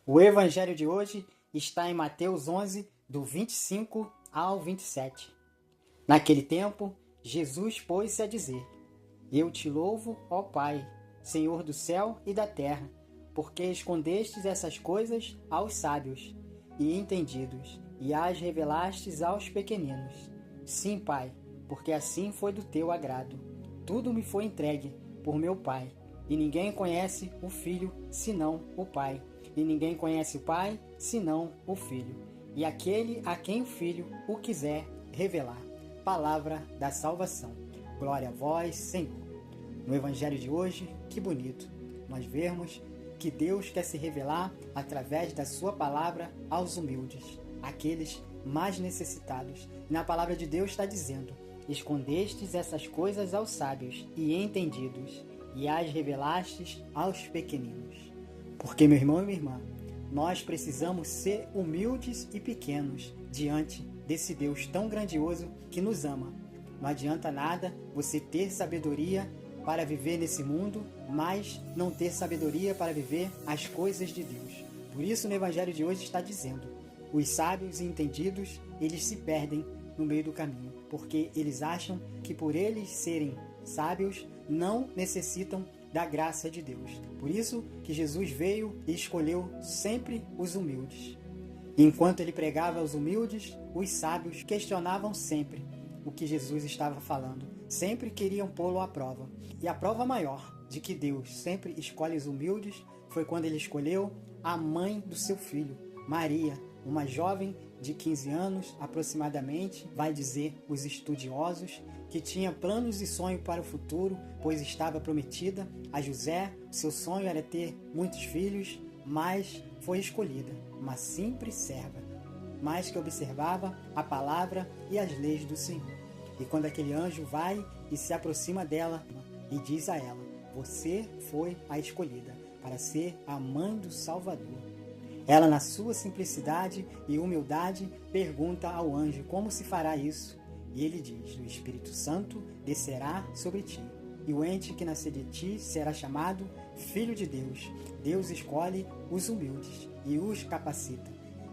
O evangelho de hoje está em Mateus 11, do 25 ao 27. Naquele tempo, Jesus pôs-se a dizer: Eu te louvo, ó Pai, Senhor do céu e da terra, porque escondestes essas coisas aos sábios e entendidos, e as revelastes aos pequeninos. Sim, Pai, porque assim foi do teu agrado. Tudo me foi entregue por meu Pai, e ninguém conhece o Filho senão o Pai, e ninguém conhece o Pai senão o Filho, e aquele a quem o Filho o quiser revelar. Palavra da salvação. Glória a vós, Senhor. No Evangelho de hoje, que bonito nós vermos que Deus quer se revelar através da sua palavra aos humildes, aqueles mais necessitados. E na palavra de Deus está dizendo: escondestes essas coisas aos sábios e entendidos, e as revelastes aos pequeninos. Porque, meu irmão e minha irmã, nós precisamos ser humildes e pequenos diante desse Deus tão grandioso que nos ama. Não adianta nada você ter sabedoria para viver nesse mundo, mas não ter sabedoria para viver as coisas de Deus. Por isso, no Evangelho de hoje está dizendo: os sábios e entendidos, eles se perdem no meio do caminho, porque eles acham que por eles serem sábios, não necessitam da graça de Deus. Por isso que Jesus veio e escolheu sempre os humildes. Enquanto ele pregava aos humildes, os sábios questionavam sempre o que Jesus estava falando. Sempre queriam pô-lo à prova. E a prova maior de que Deus sempre escolhe os humildes foi quando ele escolheu a mãe do seu filho, Maria, uma jovem de 15 anos aproximadamente, vai dizer os estudiosos, que tinha planos e sonho para o futuro, pois estava prometida a José. Seu sonho era ter muitos filhos, mas foi escolhida uma simples serva, mas que observava a palavra e as leis do Senhor. E quando aquele anjo vai e se aproxima dela e diz a ela: você foi a escolhida para ser a mãe do Salvador. Ela, na sua simplicidade e humildade, pergunta ao anjo como se fará isso. E ele diz: o Espírito Santo descerá sobre ti, e o ente que nascer de ti será chamado Filho de Deus. Deus escolhe os humildes e os capacita.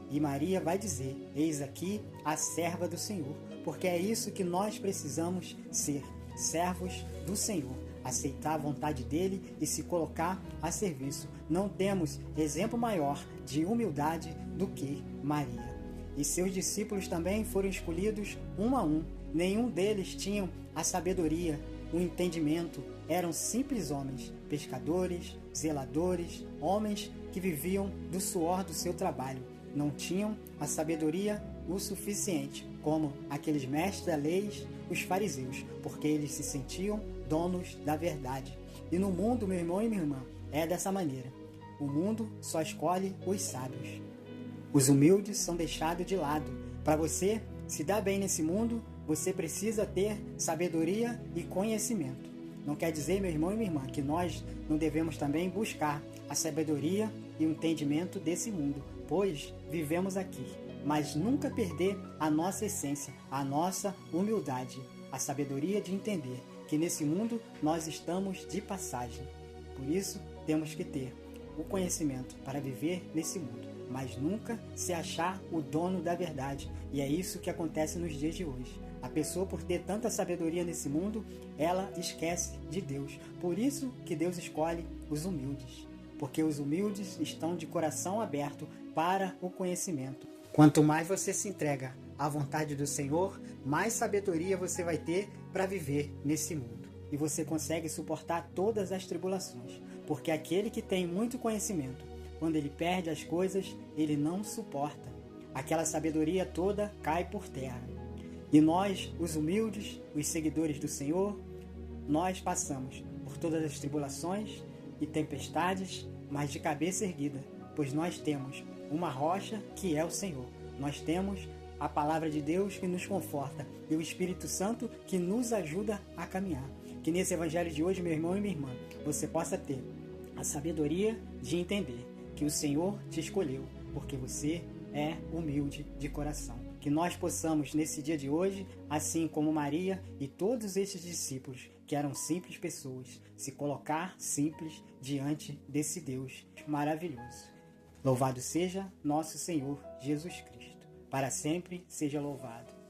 E Maria vai dizer: eis aqui a serva do Senhor, porque é isso que nós precisamos ser, servos do Senhor, aceitar a vontade dele e se colocar a serviço. Não temos exemplo maior de humildade do que Maria. E seus discípulos também foram escolhidos um a um. Nenhum deles tinham a sabedoria, o entendimento. Eram simples homens, pescadores, zeladores, homens que viviam do suor do seu trabalho. Não tinham a sabedoria o suficiente, como aqueles mestres da lei, os fariseus, porque eles se sentiam donos da verdade. E no mundo, meu irmão e minha irmã, é dessa maneira. O mundo só escolhe os sábios. Os humildes são deixados de lado. Para você se dar bem nesse mundo, você precisa ter sabedoria e conhecimento. Não quer dizer, meu irmão e minha irmã, que nós não devemos também buscar a sabedoria e o entendimento desse mundo, pois vivemos aqui. Mas nunca perder a nossa essência, a nossa humildade, a sabedoria de entender que nesse mundo nós estamos de passagem. Por isso, temos que ter o conhecimento para viver nesse mundo, mas nunca se achar o dono da verdade. E é isso que acontece nos dias de hoje. A pessoa, por ter tanta sabedoria nesse mundo, ela esquece de Deus. Por isso que Deus escolhe os humildes, porque os humildes estão de coração aberto para o conhecimento. Quanto mais você se entrega à vontade do Senhor, mais sabedoria você vai ter para viver nesse mundo. E você consegue suportar todas as tribulações, porque aquele que tem muito conhecimento, quando ele perde as coisas, ele não suporta. Aquela sabedoria toda cai por terra. E nós, os humildes, os seguidores do Senhor, nós passamos por todas as tribulações e tempestades, mas de cabeça erguida, pois nós temos uma rocha que é o Senhor. Nós temos a palavra de Deus que nos conforta e o Espírito Santo que nos ajuda a caminhar. Que nesse evangelho de hoje, meu irmão e minha irmã, você possa ter a sabedoria de entender que o Senhor te escolheu, porque você é humilde de coração. Que nós possamos, nesse dia de hoje, assim como Maria e todos esses discípulos, que eram simples pessoas, se colocar simples diante desse Deus maravilhoso. Louvado seja nosso Senhor Jesus Cristo. Para sempre seja louvado.